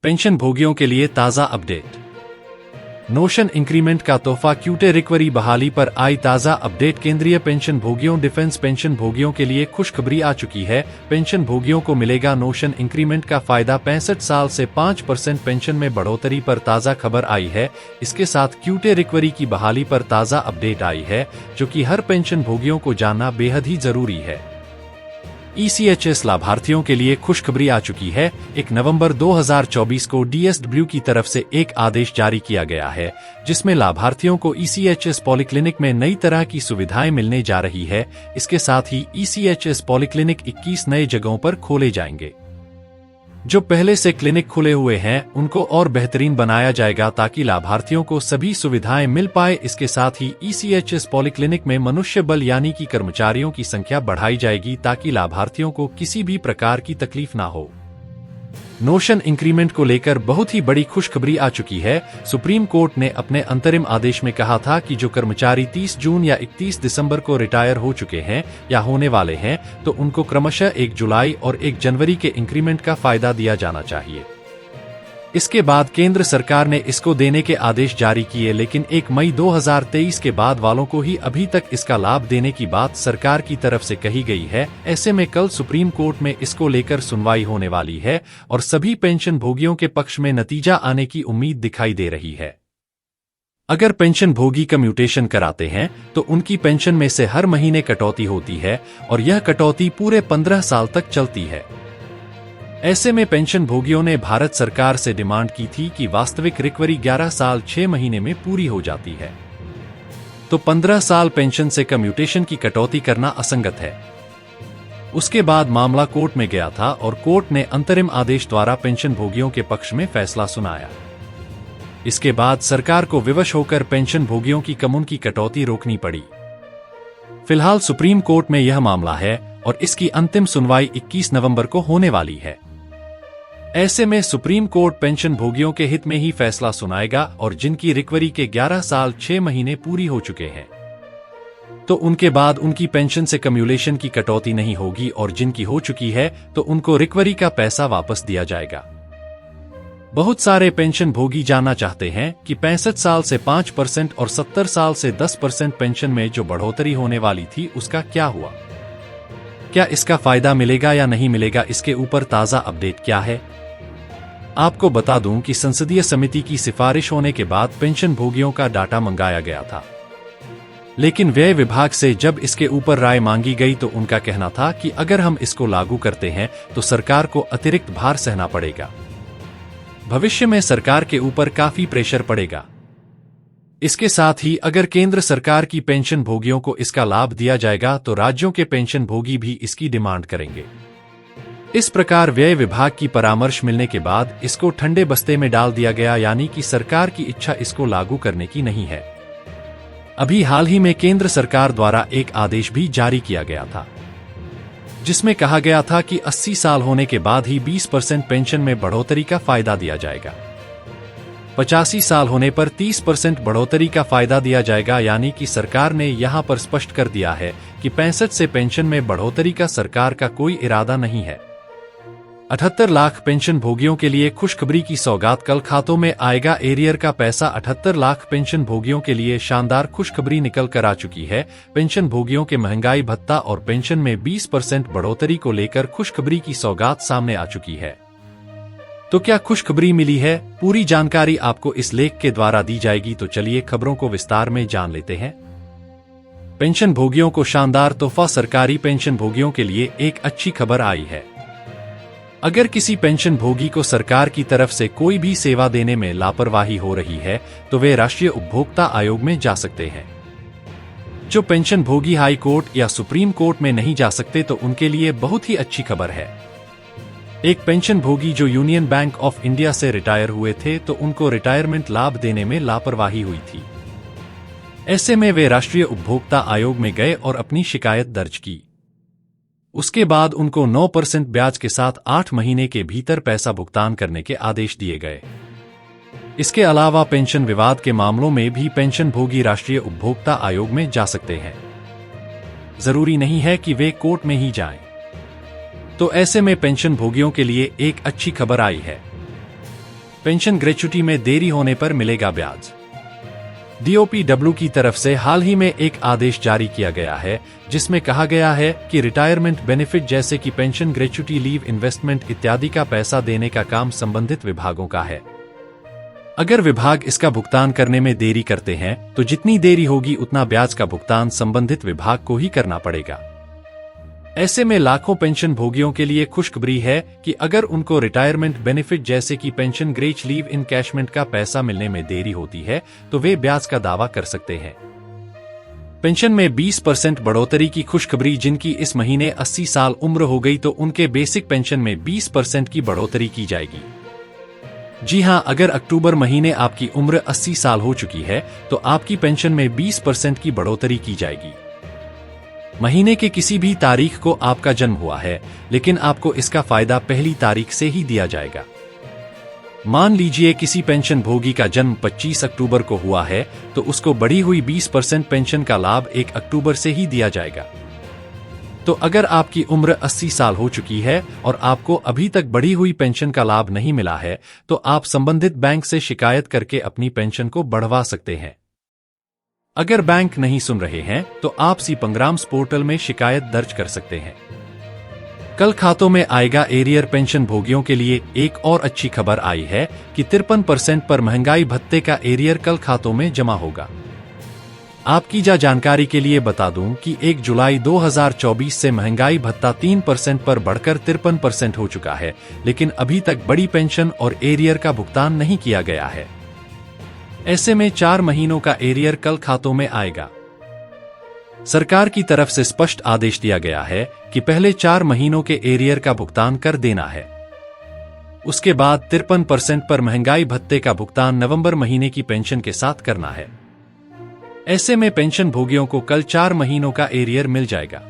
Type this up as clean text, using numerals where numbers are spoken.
Pension भोगियों के लिए ताज़ा अपडेट। नोशन इंक्रीमेंट का तोहफा क्यूटे रिकवरी बहाली पर आई ताज़ा अपडेट। केंद्रीय पेंशन भोगियों डिफेंस पेंशन भोगियों के लिए खुशखबरी आ चुकी है। पेंशन भोगियों को मिलेगा नोशन इंक्रीमेंट का फायदा। 65 साल से 5% पेंशन में बढ़ोतरी पर ताज़ा खबर आई है। इसके साथ क्यूटे रिकवरी की बहाली पर ताज़ा अपडेट आई है, जो कि हर पेंशन भोगियों को जानना बेहद ही जरूरी है। ECHS लाभार्थियों के लिए खुशखबरी आ चुकी है। 1 नवंबर 2024 को DSW की तरफ से एक आदेश जारी किया गया है, जिसमें लाभार्थियों को ECHS पॉलीक्लिनिक में नई तरह की सुविधाएं मिलने जा रही है। इसके साथ ही ECHS पॉलीक्लिनिक 21 नए जगहों पर खोले जाएंगे। जो पहले से क्लिनिक खुले हुए हैं, उनको और बेहतरीन बनाया जाएगा ताकि लाभार्थियों को सभी सुविधाएं मिल पाए। इसके साथ ही ECHS पॉलीक्लिनिक में मनुष्य बल यानी कि कर्मचारियों की संख्या बढ़ाई जाएगी ताकि लाभार्थियों को किसी भी प्रकार की तकलीफ ना हो। नोशन इंक्रीमेंट को लेकर बहुत ही बड़ी खुशखबरी आ चुकी है। सुप्रीम कोर्ट ने अपने अंतरिम आदेश में कहा था कि जो कर्मचारी 30 जून या 31 दिसंबर को रिटायर हो चुके हैं या होने वाले हैं, तो उनको क्रमशः 1 जुलाई और 1 जनवरी के इंक्रीमेंट का फायदा दिया जाना चाहिए। इसके बाद केंद्र सरकार ने इसको देने के आदेश जारी किए, लेकिन 1 मई 2023 के बाद वालों को ही अभी तक इसका लाभ देने की बात सरकार की तरफ से कही गई है। ऐसे में कल सुप्रीम कोर्ट में इसको लेकर सुनवाई होने वाली है और सभी पेंशन भोगियों के पक्ष में नतीजा आने की उम्मीद दिखाई दे रही है। अगर पेंशन भोगी कम्यूटेशन कराते हैं तो उनकी पेंशन में से हर महीने कटौती होती है और यह कटौती पूरे 15 साल तक चलती है। ऐसे में पेंशन भोगियों ने भारत सरकार से डिमांड की थी कि वास्तविक रिकवरी 11 साल 6 महीने में पूरी हो जाती है, तो 15 साल पेंशन से कम्यूटेशन की कटौती करना असंगत है। उसके बाद मामला कोर्ट में गया था और कोर्ट ने अंतरिम आदेश द्वारा पेंशन भोगियों के पक्ष में फैसला सुनाया। इसके बाद सरकार को विवश होकर पेंशन भोगियों की कमुन की कटौती रोकनी पड़ी। फिलहाल सुप्रीम कोर्ट में यह मामला है और इसकी अंतिम सुनवाई 21 नवंबर को होने वाली है। ऐसे में सुप्रीम कोर्ट पेंशन भोगियों के हित में ही फैसला सुनाएगा और जिनकी रिकवरी के 11 साल 6 महीने पूरी हो चुके हैं, तो उनके बाद उनकी पेंशन से कम्यूलेशन की कटौती नहीं होगी और जिनकी हो चुकी है तो उनको रिकवरी का पैसा वापस दिया जाएगा। बहुत सारे पेंशन भोगी जानना चाहते हैं कि 65 साल से 5% और 70 साल से 10% पेंशन में जो बढ़ोतरी होने वाली थी उसका क्या हुआ, क्या इसका फायदा मिलेगा या नहीं मिलेगा। इसके ऊपर ताज़ा अपडेट क्या है, आपको बता दूं कि संसदीय समिति की सिफारिश होने के बाद पेंशन भोगियों का डाटा मंगाया गया था, लेकिन व्यय विभाग से जब इसके ऊपर राय मांगी गई तो उनका कहना था कि अगर हम इसको लागू करते हैं तो सरकार को अतिरिक्त भार सहना पड़ेगा, भविष्य में सरकार के ऊपर काफी प्रेशर पड़ेगा। इसके साथ ही अगर केंद्र सरकार की पेंशन भोगियों को इसका लाभ दिया जाएगा तो राज्यों के पेंशन भोगी भी इसकी डिमांड करेंगे। इस प्रकार व्यय विभाग की परामर्श मिलने के बाद इसको ठंडे बस्ते में डाल दिया गया, यानी कि सरकार की इच्छा इसको लागू करने की नहीं है। अभी हाल ही में केंद्र सरकार द्वारा एक आदेश भी जारी किया गया था, जिसमें कहा गया था कि 80 साल होने के बाद ही 20% पेंशन में बढ़ोतरी का फायदा दिया जाएगा। 85 साल होने पर 30% बढ़ोतरी का फायदा दिया जाएगा, यानी कि सरकार ने यहां पर स्पष्ट कर दिया है कि 65 से पेंशन में बढ़ोतरी का सरकार का कोई इरादा नहीं है। 78 लाख पेंशन भोगियों के लिए खुशखबरी की सौगात, कल खातों में आएगा एरियर का पैसा। 78 लाख पेंशन भोगियों के लिए शानदार खुशखबरी निकल कर आ चुकी है। पेंशन भोगियों के महंगाई भत्ता और पेंशन में 20% बढ़ोतरी को लेकर खुशखबरी की सौगात सामने आ चुकी है। तो क्या खुशखबरी मिली है, पूरी जानकारी आपको इस लेख के द्वारा दी जाएगी, तो चलिए खबरों को विस्तार में जान लेते हैं। पेंशन भोगियों को शानदार तोहफा, सरकारी पेंशन भोगियों के लिए एक अच्छी खबर आई है। अगर किसी पेंशन भोगी को सरकार की तरफ से कोई भी सेवा देने में लापरवाही हो रही है तो वे राष्ट्रीय उपभोक्ता आयोग में जा सकते हैं। जो पेंशन भोगी हाई कोर्ट या सुप्रीम कोर्ट में नहीं जा सकते तो उनके लिए बहुत ही अच्छी खबर है। एक पेंशन भोगी जो यूनियन बैंक ऑफ इंडिया से रिटायर हुए थे तो उनको रिटायरमेंट लाभ देने में लापरवाही हुई थी। ऐसे में वे राष्ट्रीय उपभोक्ता आयोग में गए और अपनी शिकायत दर्ज की। उसके बाद उनको 9% ब्याज के साथ 8 महीने के भीतर पैसा भुगतान करने के आदेश दिए गए। इसके अलावा पेंशन विवाद के मामलों में भी पेंशन भोगी राष्ट्रीय उपभोक्ता आयोग में जा सकते हैं। जरूरी नहीं है कि वे कोर्ट में ही जाएं। तो ऐसे में पेंशन भोगियों के लिए एक अच्छी खबर आई है। पेंशन ग्रेच्युटी में देरी होने पर मिलेगा ब्याज। DOPW की तरफ से हाल ही में एक आदेश जारी किया गया है जिसमें कहा गया है कि रिटायरमेंट बेनिफिट जैसे कि पेंशन ग्रेच्युटी लीव इन्वेस्टमेंट इत्यादि का पैसा देने का काम संबंधित विभागों का है। अगर विभाग इसका भुगतान करने में देरी करते हैं तो जितनी देरी होगी उतना ब्याज का भुगतान संबंधित विभाग को ही करना पड़ेगा। ऐसे में लाखों पेंशन भोगियों के लिए खुशखबरी है कि अगर उनको रिटायरमेंट बेनिफिट जैसे कि पेंशन ग्रेच लीव इनकैशमेंट का पैसा मिलने में देरी होती है तो वे ब्याज का दावा कर सकते हैं। पेंशन में 20% बढ़ोतरी की खुशखबरी। जिनकी इस महीने 80 साल उम्र हो गई तो उनके बेसिक पेंशन में 20% की बढ़ोतरी की जाएगी। जी हां, अगर अक्टूबर महीने आपकी उम्र 80 साल हो चुकी है तो आपकी पेंशन में 20% की बढ़ोतरी की जाएगी। महीने के किसी भी तारीख को आपका जन्म हुआ है लेकिन आपको इसका फायदा पहली तारीख से ही दिया जाएगा। मान लीजिए किसी पेंशन भोगी का जन्म 25 अक्टूबर को हुआ है तो उसको बढ़ी हुई 20% पेंशन का लाभ 1 अक्टूबर से ही दिया जाएगा। तो अगर आपकी उम्र 80 साल हो चुकी है और आपको अभी तक बढ़ी हुई पेंशन का लाभ नहीं मिला है तो आप संबंधित बैंक से शिकायत करके अपनी पेंशन को बढ़वा सकते हैं। अगर बैंक नहीं सुन रहे हैं तो आप सी-पंग्राम्स पोर्टल में शिकायत दर्ज कर सकते हैं। कल खातों में आएगा एरियर। पेंशन भोगियों के लिए एक और अच्छी खबर आई है कि 53% पर महंगाई भत्ते का एरियर कल खातों में जमा होगा। आपकी जानकारी के लिए बता दूं कि 1 जुलाई 2024 से महंगाई भत्ता 3% पर बढ़कर 53% हो चुका है, लेकिन अभी तक बड़ी पेंशन और एरियर का भुगतान नहीं किया गया है। ऐसे में 4 महीनों का एरियर कल खातों में आएगा। सरकार की तरफ से स्पष्ट आदेश दिया गया है कि पहले 4 महीनों के एरियर का भुगतान कर देना है। उसके बाद 53% पर महंगाई भत्ते का भुगतान नवंबर महीने की पेंशन के साथ करना है। ऐसे में पेंशन भोगियों को कल 4 महीनों का एरियर मिल जाएगा।